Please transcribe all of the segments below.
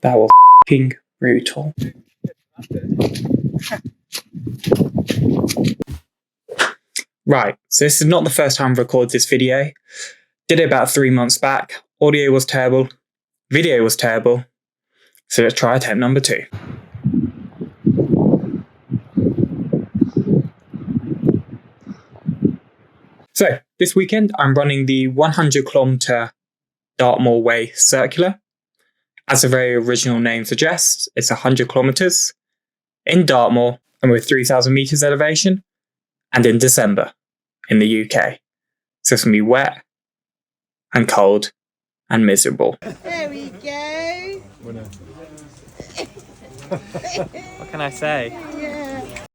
That was f***ing brutal. Right, so this is not the first time I've recorded this video. Did it about 3 months back. Audio was terrible. Video was terrible. So let's try attempt number 2. So this weekend I'm running the 100km Dartmoor Way Circular. As the very original name suggests, it's 100 kilometers in Dartmoor and with 3,000 meters elevation, and in December in the UK. So it's going to be wet and cold and miserable. There we go. What can I say? Yeah.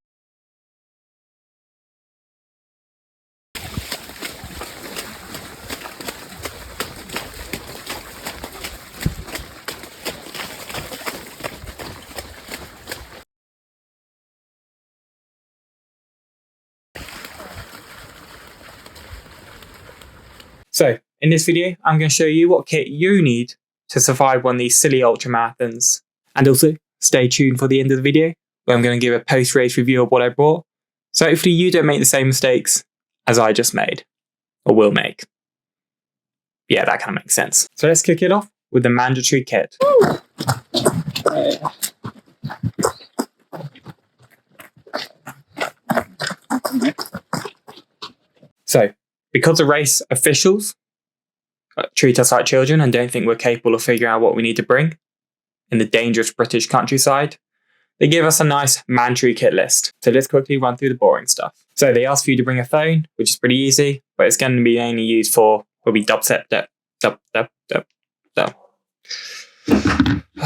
So in this video, I'm going to show you what kit you need to survive one of these silly ultramarathons. And also, stay tuned for the end of the video, where I'm going to give a post-race review of what I brought. So hopefully you don't make the same mistakes as I just made, or will make. Yeah, that kind of makes sense. So let's kick it off with the mandatory kit. So, because the race officials treat us like children and don't think we're capable of figuring out what we need to bring in the dangerous British countryside, they give us a nice mandatory kit list. So let's quickly run through the boring stuff. So they ask for you to bring a phone, which is pretty easy, but it's going to be mainly used for dubstep. I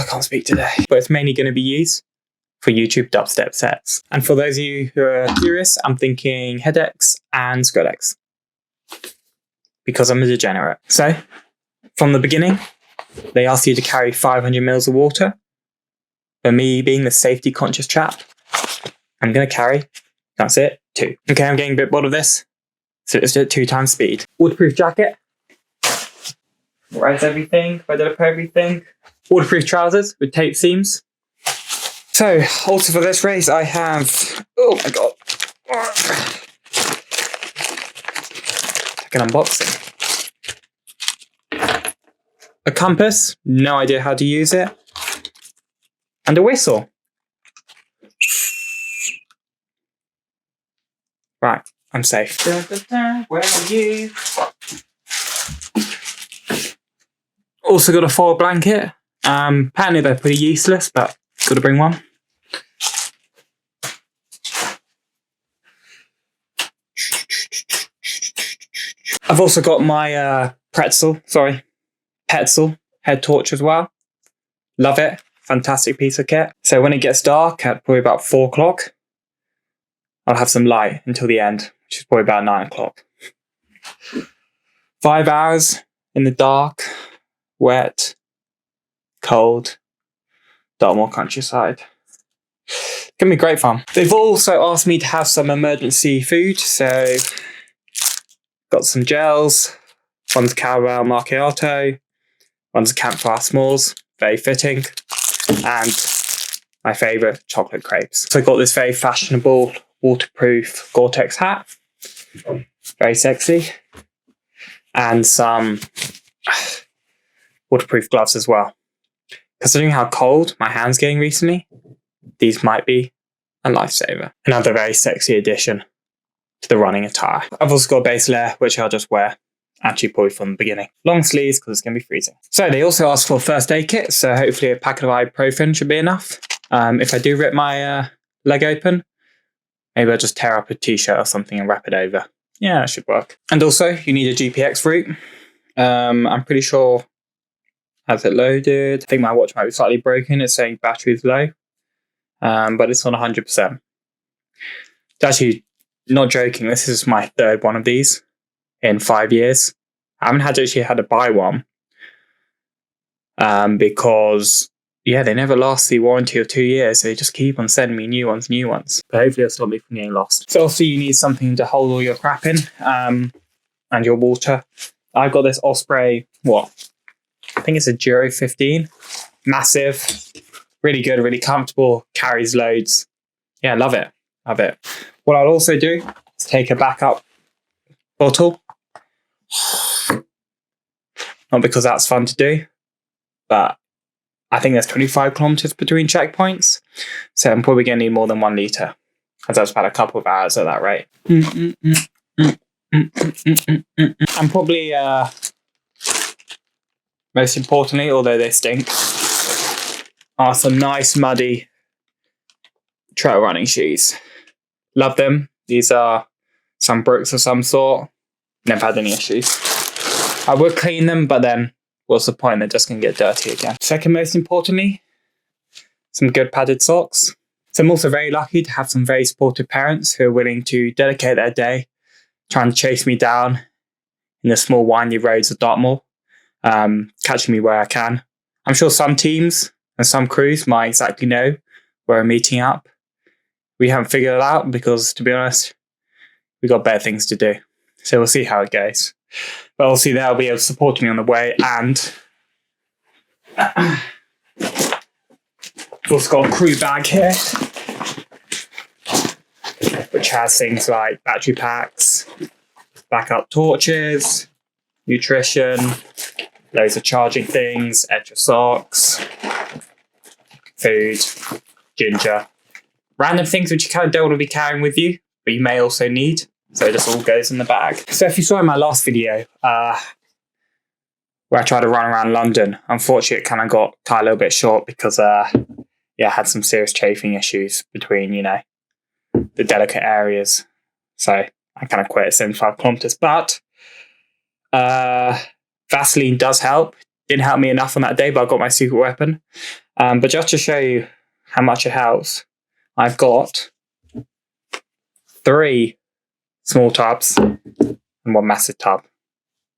can't speak today. But it's mainly going to be used for YouTube dubstep sets. And for those of you who are curious, I'm thinking Headex and Skrillex, because I'm a degenerate. So, from the beginning, they ask you to carry 500 mils of water. For me, being the safety conscious chap, I'm going to carry, that's it, 2. Okay, I'm getting a bit bored of this, so let's do it 2 times speed. Waterproof jacket. Where's everything? Where did I put everything? Waterproof trousers with tape seams. So, also for this race, I have, oh my god, like an unboxing. A compass, no idea how to use it, and a whistle. Right, I'm safe. Where are you? Also got a foil blanket. Apparently they're pretty useless, but got to bring one. I've also got my Petzl head torch as well. Love it. Fantastic piece of kit. So when it gets dark at probably about 4 o'clock, I'll have some light until the end, which is probably about 9 o'clock. 5 hours in the dark, wet, cold, Dartmoor countryside. It's going to be great fun. They've also asked me to have some emergency food, so got some gels, one's caramel macchiato, one's campfire s'mores, very fitting, and my favourite, chocolate crepes. So I got this very fashionable waterproof Gore-Tex hat, very sexy, and some waterproof gloves as well. Considering how cold my hand's getting recently, these might be a lifesaver. Another very sexy addition to the running attire. I've also got a base layer, which I'll just wear, actually probably from the beginning. Long sleeves, because it's going to be freezing. So they also asked for a first aid kit, so hopefully a packet of ibuprofen should be enough. If I do rip my leg open, maybe I'll just tear up a t-shirt or something and wrap it over. Yeah, that should work. And also, you need a GPX route. I'm pretty sure, has it loaded? I think my watch might be slightly broken. It's saying battery is low, but it's on 100%. It's actually, not joking, this is my 3rd one of these in 5 years. I haven't actually had to buy one because, yeah, they never last the warranty of 2 years. So they just keep on sending me new ones. But hopefully it'll stop me from getting lost. So also you need something to hold all your crap in and your water. I've got this Osprey, I think it's a Giro 15 massive, really good, really comfortable, carries loads. Yeah, love it. Love it. What I'll also do is take a backup bottle. Not because that's fun to do, but I think there's 25 kilometers between checkpoints. So I'm probably going to need more than 1 litre, as that's about a couple of hours at that rate. And probably, most importantly, although they stink, are some nice muddy trail running shoes. Love them. These are some Brooks of some sort. Never had any issues. I would clean them, but then what's the point? They're just going to get dirty again. Second most importantly, some good padded socks. So I'm also very lucky to have some very supportive parents who are willing to dedicate their day trying to chase me down in the small windy roads of Dartmoor, catching me where I can. I'm sure some teams and some crews might exactly know where I'm meeting up. We haven't figured it out because, to be honest, we've got better things to do. So we'll see how it goes. But obviously they'll be able to support me on the way, and we've also got a crew bag here, which has things like battery packs, backup torches, nutrition, loads of charging things, extra socks, food, ginger, random things which you kind of don't want to be carrying with you, but you may also need. So it just all goes in the bag. So if you saw in my last video, where I tried to run around London, unfortunately it kind of got cut a little bit short because, I had some serious chafing issues between, the delicate areas. So I kind of quit at 75 kilometers. But Vaseline does help. Didn't help me enough on that day, but I got my secret weapon. But just to show you how much it helps, I've got 3 small tubs and 1 massive tub,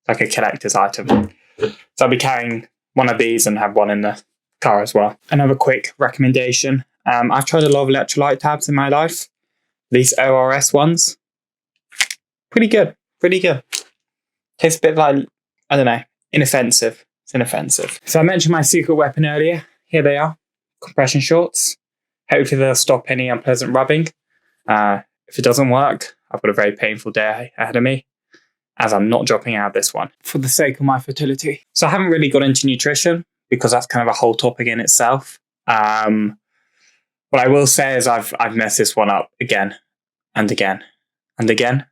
like a collector's item. So I'll be carrying one of these and have one in the car as well. Another quick recommendation. I've tried a lot of electrolyte tabs in my life. These ORS ones, pretty good, pretty good. Tastes a bit like, I don't know, inoffensive. It's inoffensive. So I mentioned my secret weapon earlier. Here they are, compression shorts. Hopefully they'll stop any unpleasant rubbing. If it doesn't work, I've got a very painful day ahead of me, as I'm not dropping out this one for the sake of my fertility. So I haven't really got into nutrition because that's kind of a whole topic in itself. What I will say is I've messed this one up again and again and again.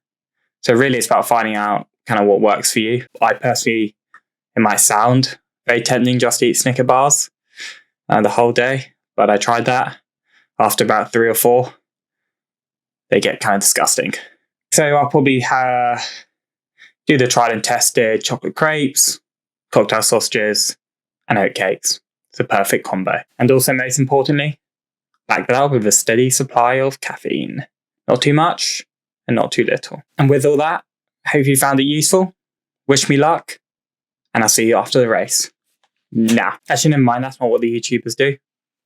So really it's about finding out kind of what works for you. I personally, it might sound very tempting just to eat Snicker bars the whole day, but I tried that. After about 3 or 4, they get kind of disgusting. So I'll probably do the tried and tested chocolate crepes, cocktail sausages, and oat cakes. It's a perfect combo. And also, most importantly, back that up with a steady supply of caffeine. Not too much and not too little. And with all that, I hope you found it useful. Wish me luck, and I'll see you after the race. Nah, actually never mind, that's not what the YouTubers do.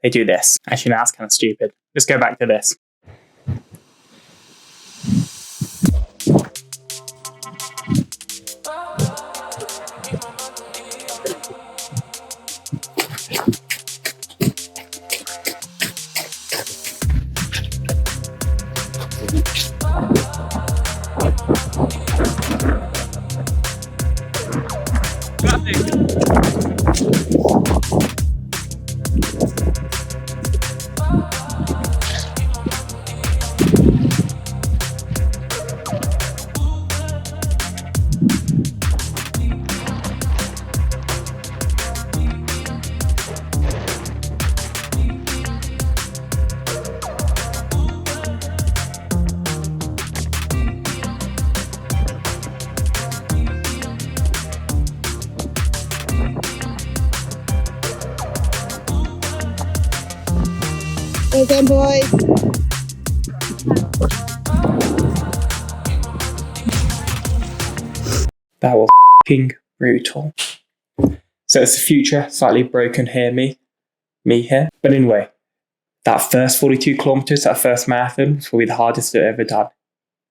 They do this. Actually, no, that's kind of stupid. Let's go back to this. Well done, boys. That was f***ing brutal. So it's the future, slightly broken here, me here. But anyway, that first 42 kilometers, that first marathon was probably the hardest I've ever done.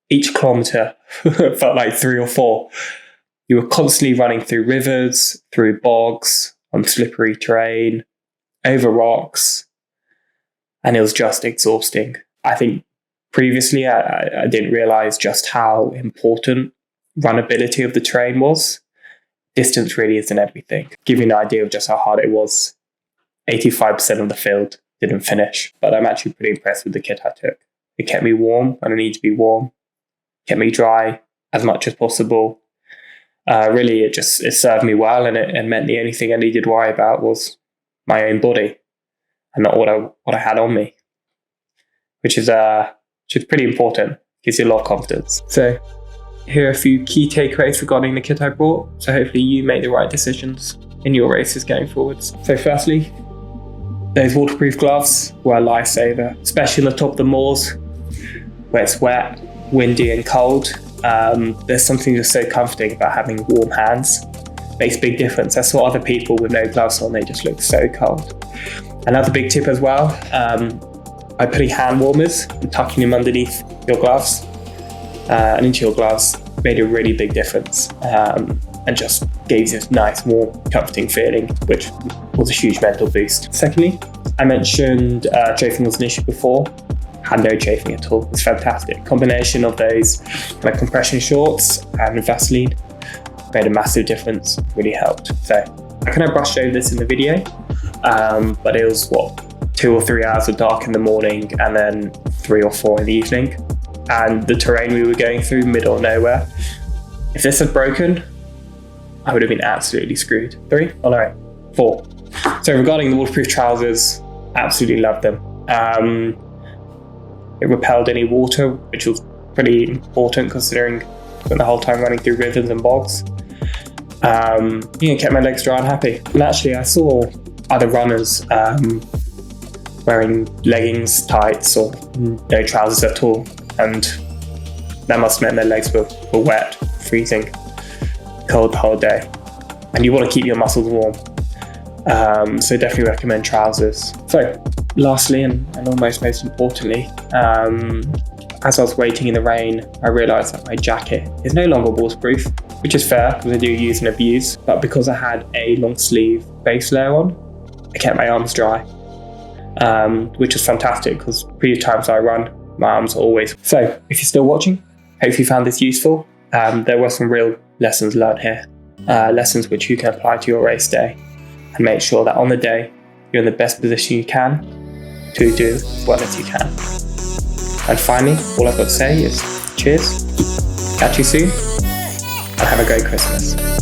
Each kilometer felt like 3 or 4. You were constantly running through rivers, through bogs, on slippery terrain, over rocks, and it was just exhausting. I think previously I didn't realize just how important runnability of the terrain was. Distance really isn't everything. Give you an idea of just how hard it was. 85% of the field didn't finish, but I'm actually pretty impressed with the kit I took. It kept me warm when I need to be warm, kept me dry as much as possible. Really, it served me well, and it meant the only thing I needed to worry about was my own body and not what I had on me, which is pretty important. Gives you a lot of confidence. So here are a few key takeaways regarding the kit I brought. So hopefully you make the right decisions in your races going forwards. So firstly, those waterproof gloves were a lifesaver, especially on the top of the moors where it's wet, windy and cold. There's something just so comforting about having warm hands. Makes a big difference. I saw other people with no gloves on, they just look so cold. Another big tip as well, by putting hand warmers and tucking them underneath your gloves and into your gloves made a really big difference, and just gave you this nice, warm, comforting feeling, which was a huge mental boost. Secondly, I mentioned chafing was an issue before. Had no chafing at all. It's fantastic. Combination of those kind of compression shorts and Vaseline made a massive difference, really helped. So I kind of brushed over this in the video, but it was 2 or 3 hours of dark in the morning and then 3 or 4 in the evening. And the terrain we were going through, middle of nowhere. If this had broken, I would have been absolutely screwed. 3? Oh no, 4. So regarding the waterproof trousers, absolutely loved them. It repelled any water, which was pretty important considering I spent the whole time running through rivers and bogs. Kept my legs dry and happy. And actually I saw other runners wearing leggings, tights, or no trousers at all. And that must have meant their legs were wet, freezing, cold the whole day. And you want to keep your muscles warm. So definitely recommend trousers. So lastly, and almost most importantly, as I was waiting in the rain, I realised that my jacket is no longer waterproof, which is fair because I do use and abuse. But because I had a long sleeve base layer on, I kept my arms dry, which was fantastic because previous times I run, my arms are always. So if you're still watching, hope you found this useful. There were some real lessons learned here, lessons which you can apply to your race day and make sure that on the day you're in the best position you can to do as well as you can. And finally, all I've got to say is cheers, catch you soon, and have a great Christmas.